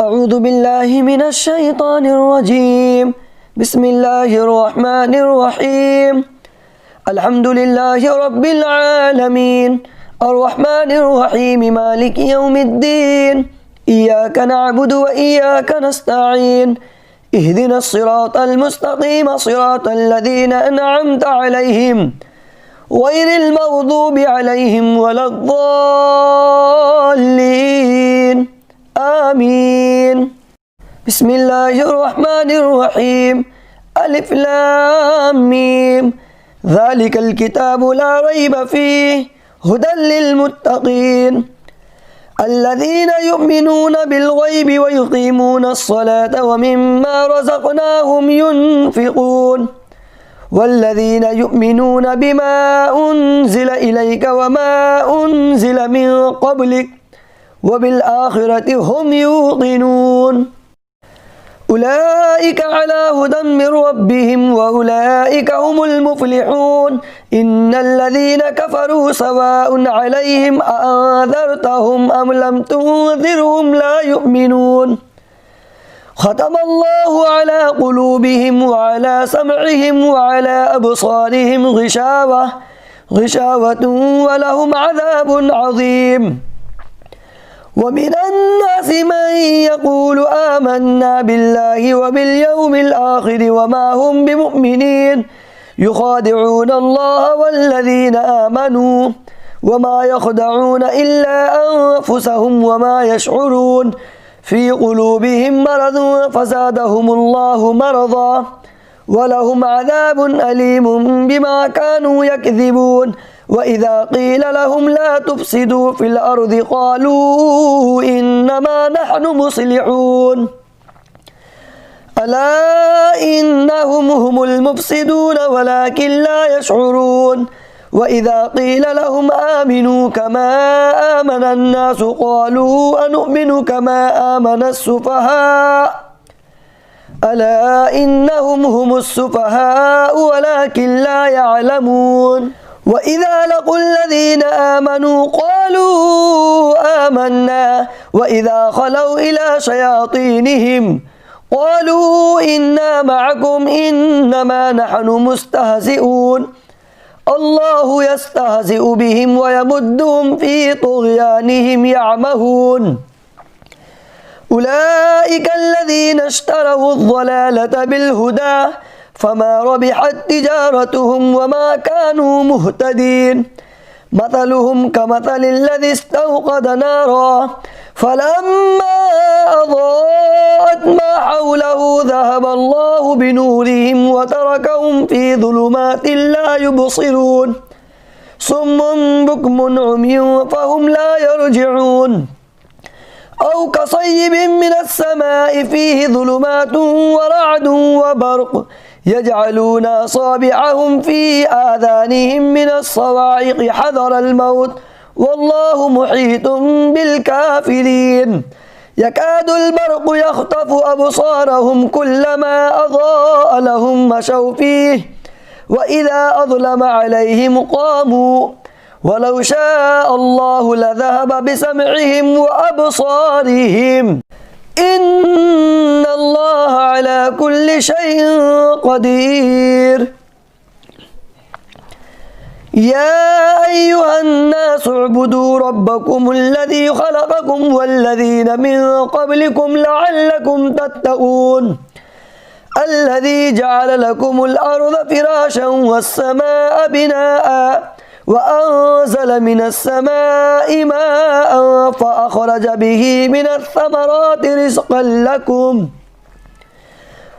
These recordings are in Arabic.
أعوذ بالله من الشيطان الرجيم. بسم الله الرحمن الرحيم. الحمد لله رب العالمين، الرحمن الرحيم، مالك يوم الدين. إياك نعبد وإياك نستعين. اهدنا الصراط المستقيم، صراط الذين أنعمت عليهم غير المغضوب عليهم ولا الضالين. آمين. بسم الله الرحمن الرحيم. ألف لام ميم. ذلك الكتاب لا ريب فيه هدى للمتقين الذين يؤمنون بالغيب ويقيمون الصلاة ومما رزقناهم ينفقون والذين يؤمنون بما أنزل إليك وما أنزل من قبلك وبالآخرة هم يوقنون أولئك على هدى من ربهم وأولئك هم المفلحون. إن الذين كفروا سواء عليهم أأنذرتهم أم لم تنذرهم لا يؤمنون. ختم الله على قلوبهم وعلى سمعهم وعلى أبصارهم غشاوة ولهم عذاب عظيم. ومن الناس من يقول آمنا بالله وباليوم الآخر وما هم بمؤمنين يخادعون الله والذين آمنوا وما يخدعون إلا أنفسهم وما يشعرون. في قلوبهم مرض فزادهم الله مرضا ولهم عذاب أليم بما كانوا يكذبون. وإذا قيل لهم لا تفسدوا في الأرض قالوا إنما نحن مصلحون ألا إنهم هم المفسدون ولكن لا يشعرون. وإذا قيل لهم آمنوا كما آمن الناس قالوا أنؤمن كما آمن السفهاء ألا إنهم هم السفهاء ولكن لا يعلمون. وإذا لقوا الذين آمنوا قالوا آمنا وإذا خلوا إلى شياطينهم قالوا إنا معكم إنما نحن مستهزئون. الله يستهزئ بهم ويمدهم في طغيانهم يعمهون. أولئك الذين اشتروا الضلالة بالهدى فما ربحت تجارتهم وما كانوا مهتدين. مثلهم كمثل الذي استوقد نارا فلما أضاءت ما حوله ذهب الله بنورهم وتركهم في ظلمات لا يبصرون صم بكم عمي فهم لا يرجعون. أو كصيب من السماء فيه ظلمات ورعد وبرق يجعلون أصابعهم في آذانهم من الصواعق حذر الموت والله محيط بالكافرين. يكاد البرق يخطف أبصارهم كلما أضاء لهم مشوا فيه وإذا أظلم عليهم قاموا ولو شاء الله لذهب بسمعهم وأبصارهم إن الله على كل شيء قدير. يا أيها الناس اعبدوا ربكم الذي خلقكم والذين من قبلكم لعلكم تتقون الذي جعل لكم الأرض فراشا والسماء بناء وأنزل من السماء ماء فأخرج به من الثمرات رزقا لكم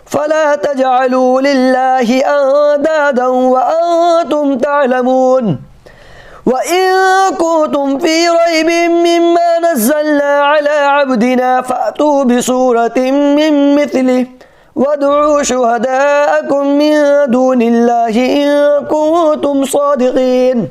فلا تجعلوا لله أندادا وأنتم تعلمون. وإن كنتم في ريب مما نزلنا على عبدنا فأتوا بسورة من مثله وادعوا شهداءكم من دون الله إن كنتم صادقين.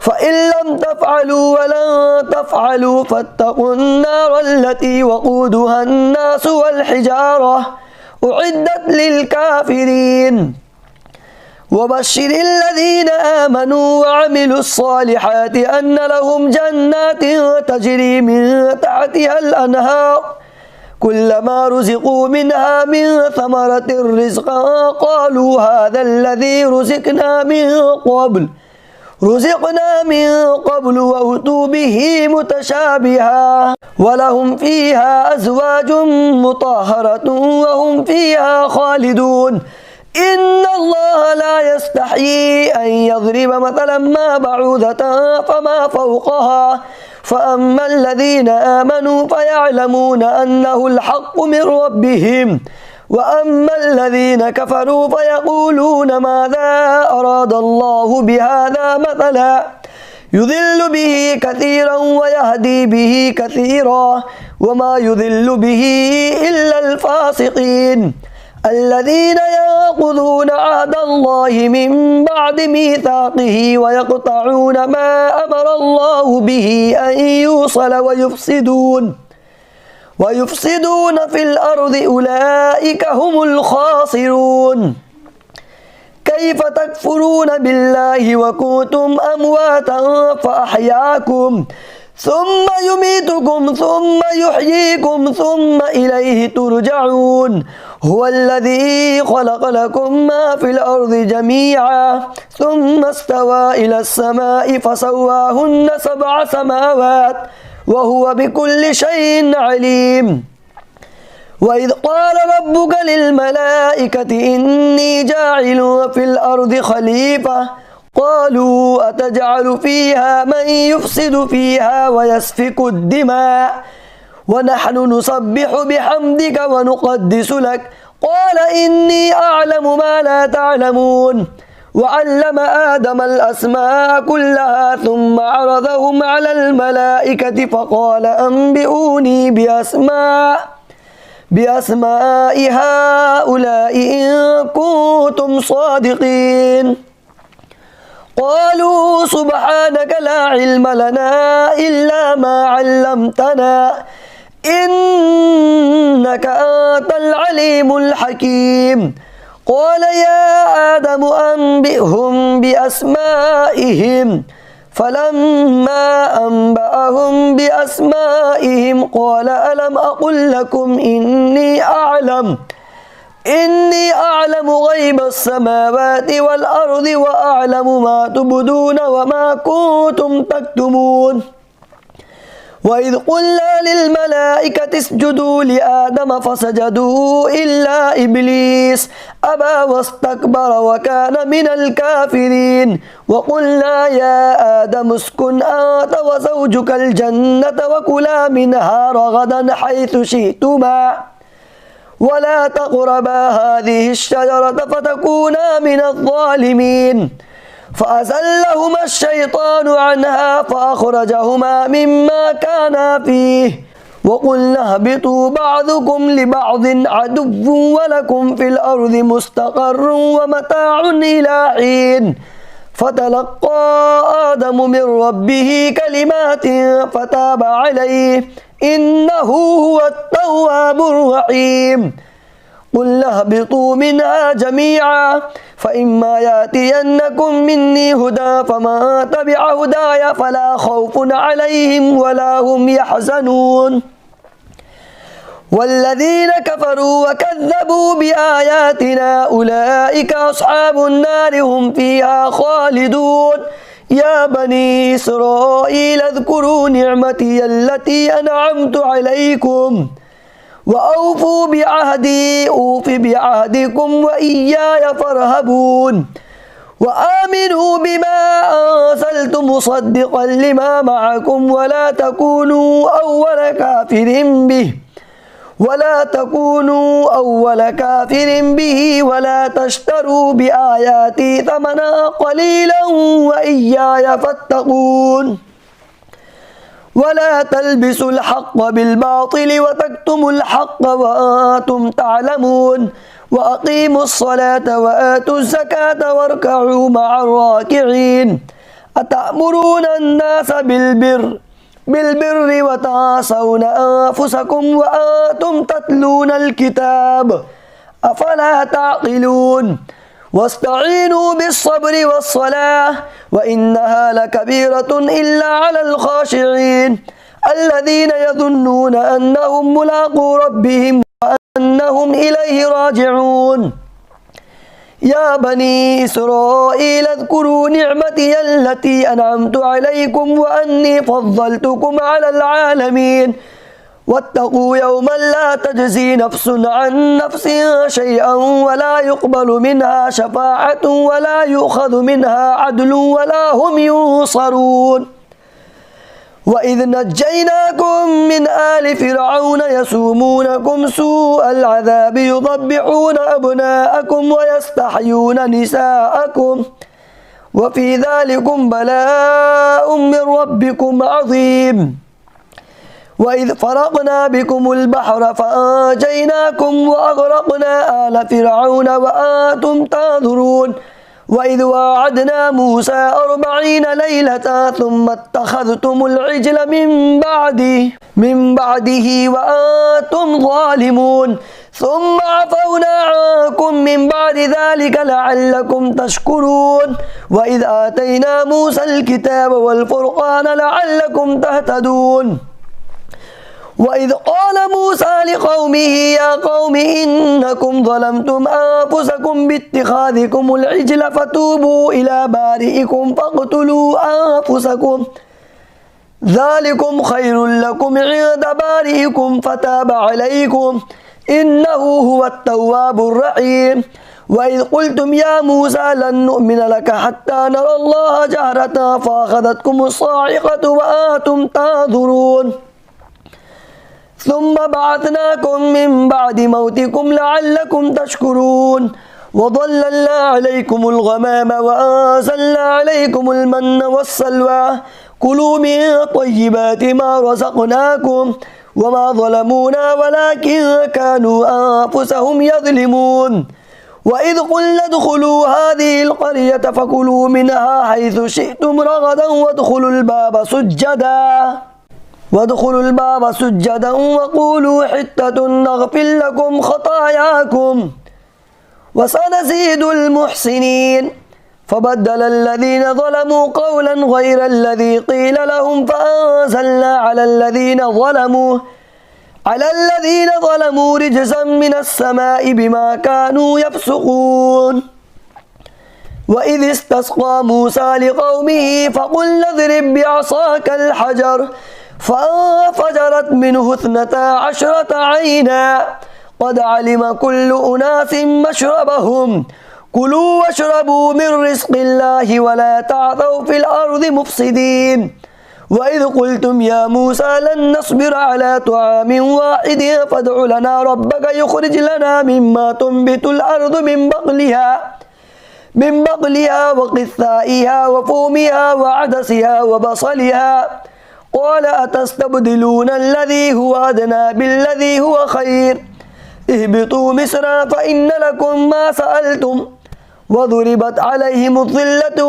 فإن لم تفعلوا ولن تفعلوا فاتقوا النار التي وقودها الناس والحجارة أعدت للكافرين. وبشر الذين آمنوا وعملوا الصالحات أن لهم جنات تجري من تحتها الأنهار كلما رزقوا منها من ثمرة رزقا قالوا هذا الذي رزقنا من قبل وأتوا به متشابها ولهم فيها أزواج مطهرة وهم فيها خالدون إن الله لا يستحيي أن يضرب مثلا ما بعوضة فما فوقها فأما الذين آمنوا فيعلمون أنه الحق من ربهم وأما الذين كفروا فيقولون ماذا أراد الله بهذا مثلا يضل به كثيرا ويهدي به كثيرا وما يضل به إلا الفاسقين الذين ينقضون عهد الله من بعد ميثاقه ويقطعون ما أمر الله به أن يوصل ويفسدون في الأرض أولئك هم الخاسرون كيف تكفرون بالله وكنتم أمواتا فأحياكم ثم يميتكم ثم يحييكم ثم إليه ترجعون هو الذي خلق لكم ما في الأرض جميعا ثم استوى إلى السماء فسواهن 7 سماوات وهو بكل شيء عليم وإذ قال ربك للملائكة إني جاعل في الأرض خليفة قالوا أتجعل فيها من يفسد فيها ويسفك الدماء ونحن نسبح بحمدك ونقدس لك قال إني أعلم ما لا تعلمون وعلم آدم الأسماء كلها ثم عرضهم على الملائكة فقال أنبئوني بأسماء هؤلاء إن كنتم صادقين قالوا سبحانك لا علم لنا إلا ما علمتنا إنك أنت العليم الحكيم قال يا آدم أنبئهم بأسمائهم فلما أنبأهم بأسمائهم قال ألم أقل لكم إني أعلم غيب السماوات والأرض وأعلم ما تبدون وما كنتم تكتمون وإذ قلنا للملائكة اسجدوا لآدم فسجدوا إلا إبليس أبى واستكبر وكان من الكافرين وقلنا يا آدم اسكن أنت وزوجك الجنة وكلا منها رغدا حيث شئتما ولا تقربا هذه الشجرة فتكونا من الظالمين فأزلهما الشيطان عنها فأخرجهما مما كانا فيه وقلنا اهبطوا بعضكم لبعض عدو ولكم في الأرض مستقر ومتاع إلى حين فتلقى آدم من ربه كلمات فتاب عليه إنه هو التواب الرحيم قلنا اهبطوا منها جميعا فإما يأتينكم مني هدى فمن تبع هداي فلا خوف عليهم ولا هم يحزنون والذين كفروا وكذبوا بآياتنا أولئك أصحاب النار هم فيها خالدون يا بني إسرائيل اذكروا نعمتي التي أنعمت عليكم وأوفوا بعهدي أوف بعهدكم وإياي فارهبون وآمنوا بما أنزلت مصدقا لما معكم ولا تكونوا أول كافر به ولا تشتروا بآياتي ثمنا قليلا وإياي فاتقون ولا تلبسوا الحق بالباطل وتكتموا الحق وأنتم تعلمون وأقيموا الصلاة وآتوا الزكاة واركعوا مع الراكعين أتأمرون الناس بالبر وتنسون أنفسكم وأنتم تتلون الكتاب أفلا تعقلون واستعينوا بالصبر والصلاة وإنها لكبيرة إلا على الخاشعين الذين يظنون أنهم ملاقو ربهم وأنهم إليه راجعون يا بني إسرائيل اذكروا نعمتي التي أنعمت عليكم وأني فضلتكم على العالمين واتقوا يوما لا تجزي نفس عن نفس شيئا ولا يقبل منها شفاعة ولا يؤخذ منها عدل ولا هم ينصرون وإذ نجيناكم من آل فرعون يسومونكم سوء العذاب يذبحون أبناءكم ويستحيون نساءكم وفي ذلكم بلاء من ربكم عظيم وإذ فرقنا بكم البحر فأنجيناكم وأغرقنا آل فرعون وأنتم تنظرون وإذ واعدنا موسى 40 ليلة ثم اتخذتم العجل من بعده وأنتم ظالمون ثم عفونا عنكم من بعد ذلك لعلكم تشكرون وإذ آتينا موسى الكتاب والفرقان لعلكم تهتدون وإذ قال موسى لقومه يا قوم إنكم ظلمتم أنفسكم باتخاذكم العجل فتوبوا إلى بارئكم فاقتلوا أنفسكم ذلكم خير لكم عند بارئكم فتاب عليكم إنه هو التواب الرحيم وإذ قلتم يا موسى لن نؤمن لك حتى نرى الله جهرة فأخذتكم الصاعقة وأنتم تنظرون ثم بعثناكم من بعد موتكم لعلكم تشكرون وظللنا عليكم الغمام وأنزلنا عليكم المن والسلوى كلوا من طيبات ما رزقناكم وما ظلمونا ولكن كانوا أنفسهم يظلمون وإذ قلنا ادخلوا هذه القرية فكلوا منها حيث شئتم رغدا وادخلوا الباب سجدا وقولوا حتة نغفر لكم خطاياكم وسنزيد المحسنين فبدل الذين ظلموا قولا غير الذي قيل لهم فأنزلنا على الذين ظلموا رجزا من السماء بما كانوا يفسقون وإذ استسقى موسى لقومه فقلنا اضرب بعصاك الحجر فانفجرت منه 12 عينا قد علم كل أناس مشربهم كلوا واشربوا من رزق الله ولا تعثوا في الأرض مفسدين وإذ قلتم يا موسى لن نصبر على طعام واحد فادع لنا ربك يخرج لنا مما تنبت الأرض من بقلها وقثائها وفومها وعدسها وبصلها قال أتستبدلون الذي هو أدنى بالذي هو خير اهبطوا مصر فإن لكم ما سألتم وضربت عليهم الذلة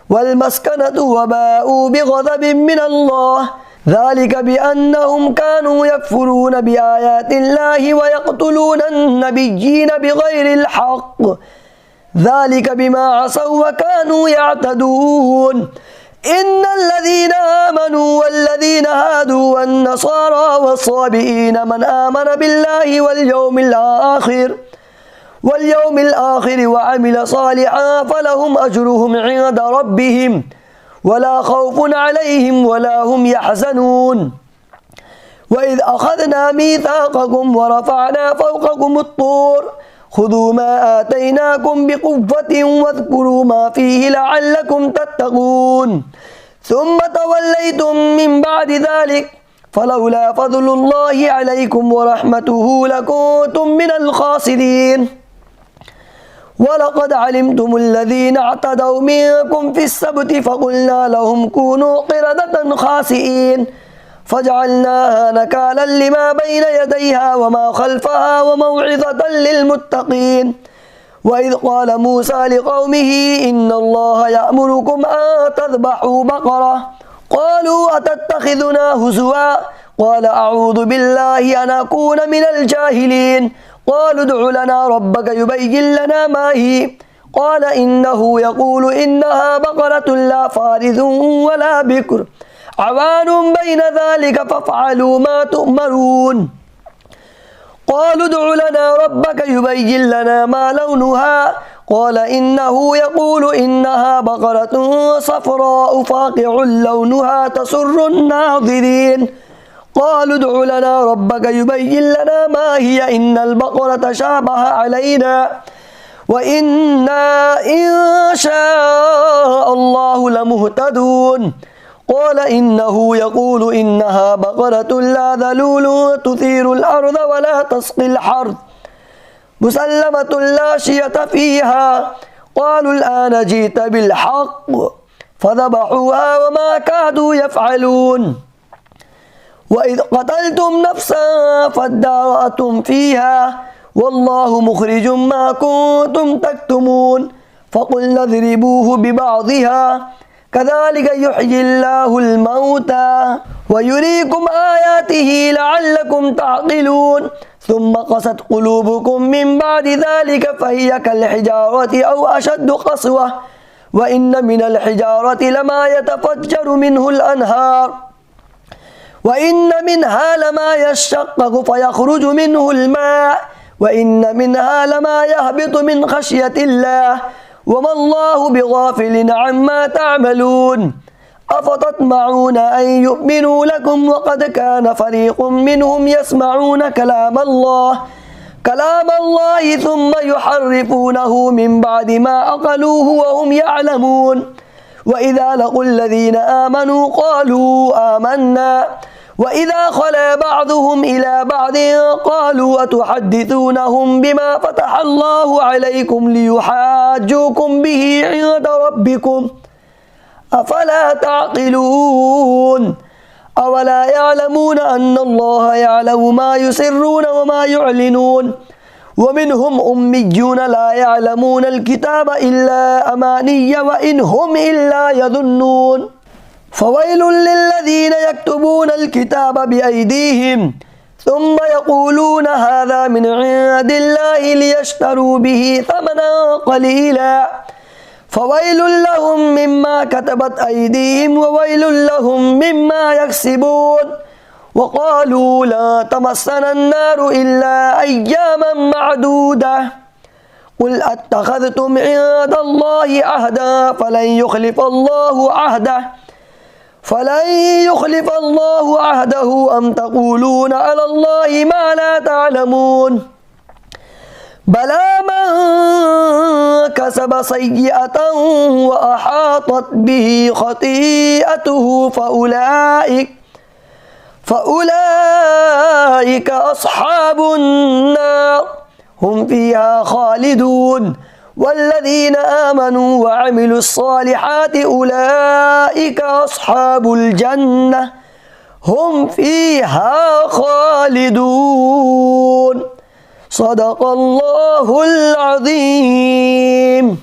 والمسكنة وباءوا بغضب من الله ذلك بأنهم كانوا يكفرون بآيات الله ويقتلون النبيين بغير الحق ذلك بما عصوا وكانوا يعتدون إن الذين آمنوا والذين هادوا والنصارى والصابئين من آمن بالله واليوم الآخر وعمل صالحا فلهم أجرهم عند ربهم ولا خوف عليهم ولا هم يحزنون وإذ أخذنا ميثاقكم ورفعنا فوقكم الطور خذوا ما آتيناكم بقوة واذكروا ما فيه لعلكم تتقون ثم توليتم من بعد ذلك فلولا فضل الله عليكم ورحمته لكنتم من الخاسرين ولقد علمتم الذين اعتدوا منكم في السبت فقلنا لهم كونوا قردة خاسئين فجعلناها نكالا لما بين يديها وما خلفها وموعظة للمتقين وإذ قال موسى لقومه إن الله يأمركم أن تذبحوا بقرة قالوا أتتخذنا هزوا قال أعوذ بالله أن أكون من الجاهلين قالوا ادع لنا ربك يبين لنا ما هي قال إنه يقول إنها بقرة لا فارض ولا بكر عوان بين ذلك فافعلوا ما تؤمرون قالوا ادع لنا ربك يبين لنا ما لونها قال إنه يقول إنها بقرة صفراء فاقع لونها تسر الناظرين قالوا ادع لنا ربك يبين لنا ما هي إن البقرة شابه علينا وإنا إن شاء الله لمهتدون قال إنه يقول إنها بقرة لا ذلول تثير الأرض ولا تسقي الحرث مسلمة لا شية فيها قالوا الآن جئت بالحق فذبحوها وما كادوا يفعلون وإذ قتلتم نفسا فادارأتم فيها والله مخرج ما كنتم تكتمون فقلنا اضربوه ببعضها كذلك يحيي الله الموتى ويريكم آياته لعلكم تعقلون ثم قست قلوبكم من بعد ذلك فهي كالحجارة أو أشد قسوة وإن من الحجارة لما يتفجر منه الأنهار وإن منها لما يشقق فيخرج منه الماء وإن منها لما يهبط من خشية الله وما الله بغافل عما تعملون أفتطمعون أن يؤمنوا لكم وقد كان فريق منهم يسمعون كلام الله ثم يحرفونه من بعد ما عقلوه وهم يعلمون وإذا لقوا الذين آمنوا قالوا آمنا وإذا خلا بعضهم إلى بعض قالوا أتحدثونهم بما فتح الله عليكم ليحاجوكم به عند ربكم أفلا تعقلون أولا يعلمون أن الله يعلم ما يسرون وما يعلنون ومنهم أميون لا يعلمون الكتاب إلا أماني وإن هم إلا يظنون فويل للذين يكتبون الكتاب بأيديهم ثم يقولون هذا من عند الله ليشتروا به ثمنا قليلا فويل لهم مما كتبت أيديهم وويل لهم مما يكسبون وقالوا لا تمسنا النار إلا أياما معدودة قل أتخذتم عند الله عهدا فلن يخلف الله عهده أم تقولون على الله ما لا تعلمون بلى من كسب سيئة وأحاطت به خطيئته فأولئك أصحاب النار هم فيها خالدون والذين آمنوا وعملوا الصالحات أولئك أصحاب الجنة هم فيها خالدون صدق الله العظيم.